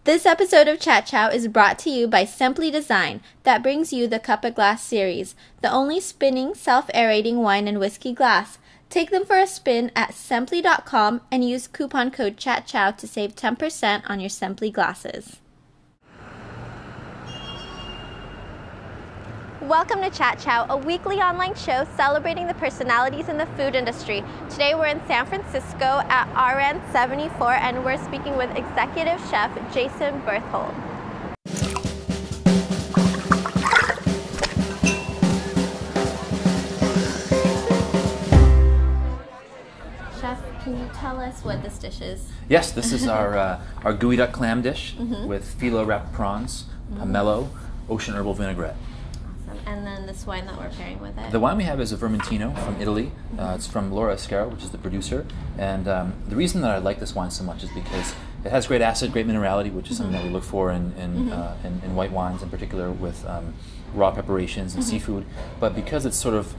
This episode of Chat Chow is brought to you by Simply Design, that brings you the Cup of Glass series, the only spinning, self-aerating wine and whiskey glass. Take them for a spin at simply.com and use coupon code CHATCHOW to save 10% on your Simply glasses. Welcome to Chat Chow, a weekly online show celebrating the personalities in the food industry. Today we're in San Francisco at RN74 and we're speaking with executive chef Jason Berthold. Chef, can you tell us what this dish is? Yes, this is our gooey duck clam dish with phyllo wrapped prawns, pomelo, ocean herbal vinaigrette. And then this wine that we're pairing with it? The wine we have is a Vermentino from Italy. It's from Laura Escaro, which is the producer. And the reason that I like this wine so much is because it has great acid, great minerality, which is something that we look for in white wines, in particular with raw preparations and seafood. But because it's sort of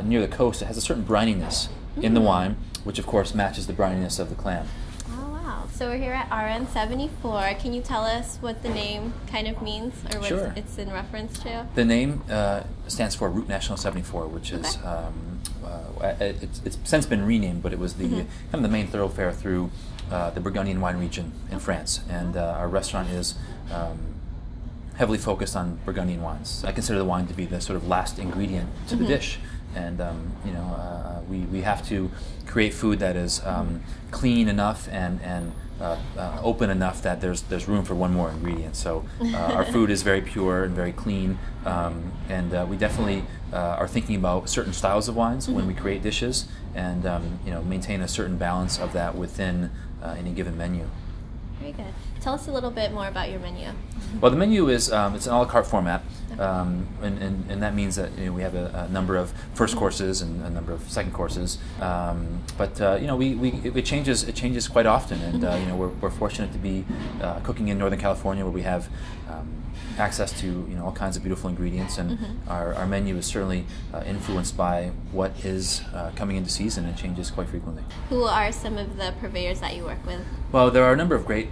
near the coast, it has a certain brininess in the wine, which of course matches the brininess of the clam. So we're here at RN74. Can you tell us what the name kind of means, or what it's in reference to? The name stands for Route National 74, which is it's since been renamed, but it was the kind of the main thoroughfare through the Burgundian wine region in France, and our restaurant is heavily focused on Burgundian wines. I consider the wine to be the sort of last ingredient to the dish. And we have to create food that is clean enough and open enough that there's room for one more ingredient. So our food is very pure and very clean, and we definitely are thinking about certain styles of wines when we create dishes, and maintain a certain balance of that within any given menu. Very good. Tell us a little bit more about your menu. Well, the menu is it's an a la carte format, and that means that we have a number of first courses and a number of second courses. But it changes quite often, and we're fortunate to be cooking in Northern California, where we have access to all kinds of beautiful ingredients, and our menu is certainly influenced by what is coming into season and changes quite frequently. Who are some of the purveyors that you work with? Well, there are a number of great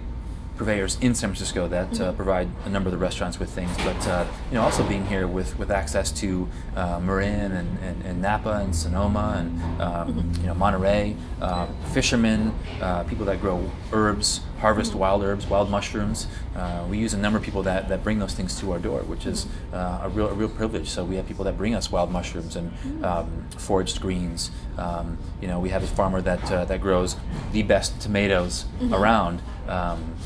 purveyors in San Francisco that provide a number of the restaurants with things, but also being here with access to Marin and Napa and Sonoma and Monterey, fishermen, people that grow herbs, harvest wild herbs, wild mushrooms. We use a number of people that bring those things to our door, which is a real privilege. So we have people that bring us wild mushrooms and foraged greens. We have a farmer that grows the best tomatoes around.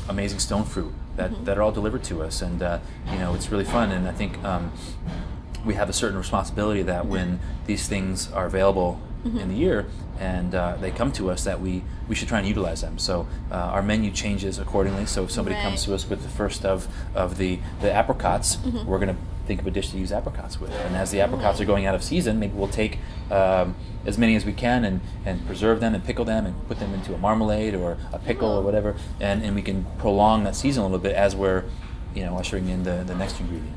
Amazing stone fruit that are all delivered to us, and it's really fun. And I think we have a certain responsibility that when these things are available in the year and they come to us, that we should try and utilize them. So our menu changes accordingly. So if somebody comes to us with the first of the apricots, we're going to think of a dish to use apricots with. And as the apricots are going out of season, maybe we'll take as many as we can and preserve them and pickle them and put them into a marmalade or a pickle or whatever, and we can prolong that season a little bit as we're ushering in the next ingredient.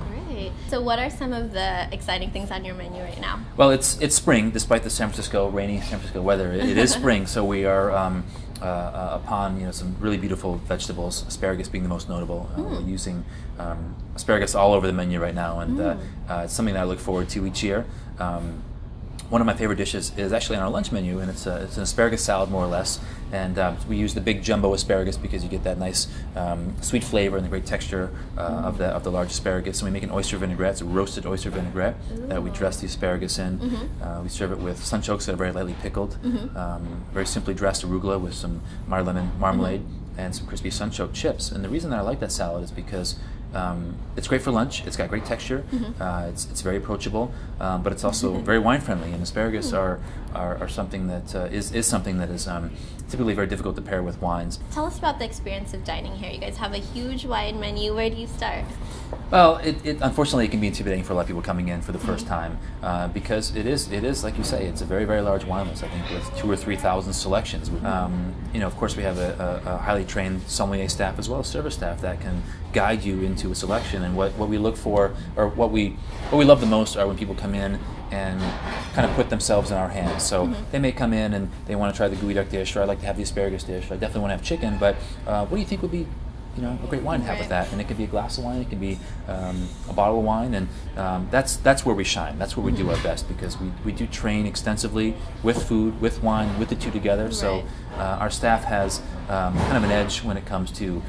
Great. So what are some of the exciting things on your menu right now? Well, it's spring, despite the rainy San Francisco weather. It is spring, so we are upon some really beautiful vegetables, asparagus being the most notable. We're using asparagus all over the menu right now, and it's something that I look forward to each year. One of my favorite dishes is actually on our lunch menu, and it's an asparagus salad, more or less. And we use the big jumbo asparagus because you get that nice sweet flavor and the great texture of the large asparagus. And we make an oyster vinaigrette, it's a roasted oyster vinaigrette that we dress the asparagus in. We serve it with sunchokes that are very lightly pickled, very simply dressed arugula with some meyer lemon marmalade and some crispy sunchoke chips. And the reason that I like that salad is because it's great for lunch. It's got great texture. It's very approachable, but it's also very wine friendly. And asparagus are something that is something that is typically very difficult to pair with wines. Tell us about the experience of dining here. You guys have a huge wine menu. Where do you start? Well, unfortunately it can be intimidating for a lot of people coming in for the first time because it is like you say, it's a very, very large wine list. I think with 2,000 or 3,000 selections. Of course, we have a highly trained sommelier staff as well as service staff that can guide you into a selection. And what we look for, or what we love the most, are when people come in and kind of put themselves in our hands. So they may come in and they want to try the gooey duck dish, or I'd like to have the asparagus dish, or I definitely want to have chicken, but what do you think would be you know, a great wine to have with that. And it can be a glass of wine, it can be a bottle of wine, and that's where we shine. That's where we do our best, because we do train extensively with food, with wine, with the two together. Right. So our staff has kind of an edge when it comes to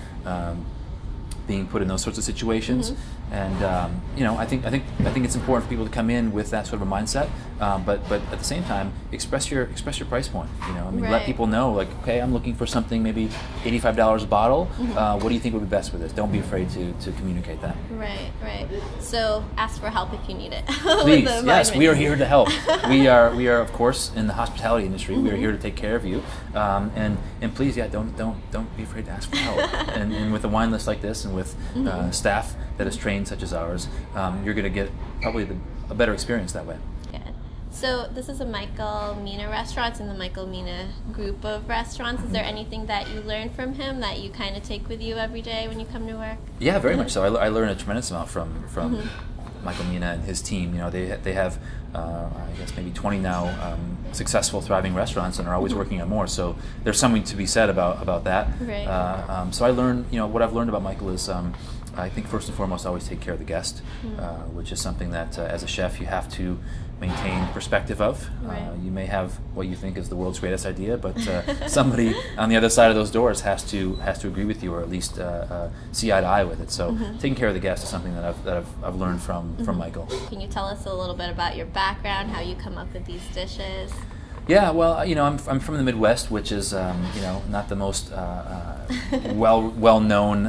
being put in those sorts of situations. And you know, I think it's important for people to come in with that sort of a mindset, but at the same time, express your price point. You know, I mean, let people know, like, okay, I'm looking for something maybe $85 a bottle. What do you think would be best with this? Don't be afraid to communicate that. Right. So ask for help if you need it. Please, yes, we are here to help. We are of course in the hospitality industry. We are here to take care of you, and please, don't be afraid to ask for help. and with a wine list like this, and with staff that is trained such as ours, you're going to get probably a better experience that way. Good. So this is a Michael Mina restaurant. It's in the Michael Mina group of restaurants. Is there anything that you learned from him that you kind of take with you every day when you come to work? Yeah, very much so. I learned a tremendous amount from Michael Mina and his team. You know, they have I guess maybe 20 now successful, thriving restaurants, and are always working on more. So there's something to be said about that. Right. So I learned, you know, what I've learned about Michael is, I think first and foremost, always take care of the guest, which is something that as a chef you have to maintain perspective of. Right. You may have what you think is the world's greatest idea, but somebody on the other side of those doors has to agree with you, or at least see eye to eye with it. So taking care of the guest is something that I've learned from Michael. Can you tell us a little bit about your background, how you come up with these dishes? Yeah, well, you know, I'm from the Midwest, which is you know, not the most well-known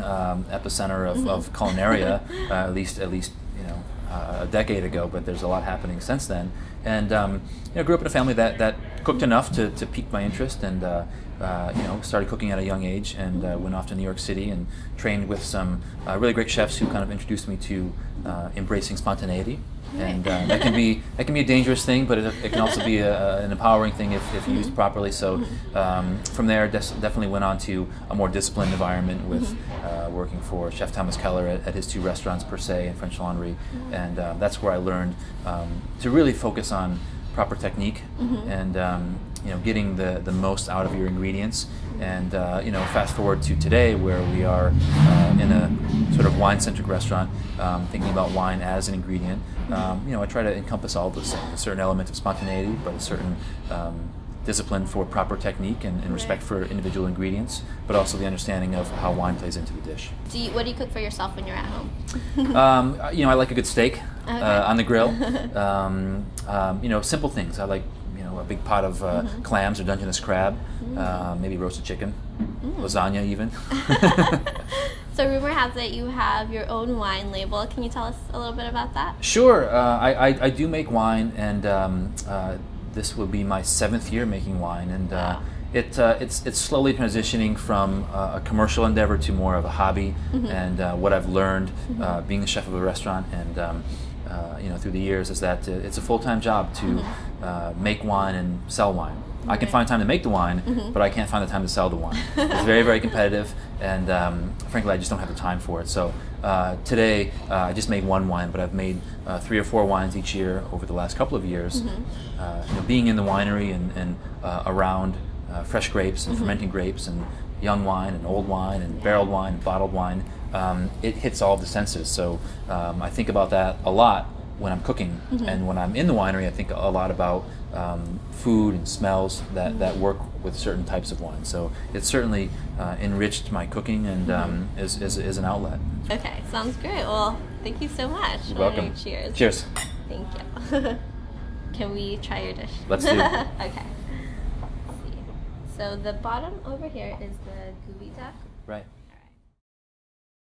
epicenter of culinaria, at least you know, a decade ago. But there's a lot happening since then, and you know, grew up in a family that cooked enough to pique my interest, and you know, started cooking at a young age, and went off to New York City and trained with some really great chefs who kind of introduced me to embracing spontaneity. And that can be a dangerous thing, but it can also be an empowering thing if used properly. So from there, definitely went on to a more disciplined environment with working for Chef Thomas Keller at his two restaurants, Per Se and French Laundry, and that's where I learned to really focus on proper technique and you know, getting the most out of your ingredients. And you know, fast forward to today, where we are in a sort of wine-centric restaurant, thinking about wine as an ingredient. You know, I try to encompass all those things: a certain element of spontaneity, but a certain discipline for proper technique and respect for individual ingredients, but also the understanding of how wine plays into the dish. What do you cook for yourself when you're at home? You know, I like a good steak on the grill. You know, simple things. I like, you know, a big pot of clams or Dungeness crab, maybe roasted chicken, lasagna even. So rumor has it you have your own wine label. Can you tell us a little bit about that? Sure. I do make wine, and this will be my 7th year making wine, and Wow. It's slowly transitioning from a commercial endeavor to more of a hobby. And what I've learned being the chef of a restaurant, and you know, through the years, is that it's a full-time job to make wine and sell wine. I can find time to make the wine, but I can't find the time to sell the wine. It's very, very competitive, and frankly, I just don't have the time for it. So today, I just made one wine, but I've made 3 or 4 wines each year over the last couple of years. You know, being in the winery and around fresh grapes and fermenting grapes and young wine and old wine and barreled wine and bottled wine, it hits all of the senses. So I think about that a lot when I'm cooking, and when I'm in the winery, I think a lot about food and smells that work with certain types of wine. So it's certainly enriched my cooking, and is an outlet. Okay, sounds great. Well, thank you so much. You're welcome. Cheers. Cheers. Thank you. Can we try your dish? Let's do it. Okay. Let's see. So the bottom over here is the gooey duck. Right.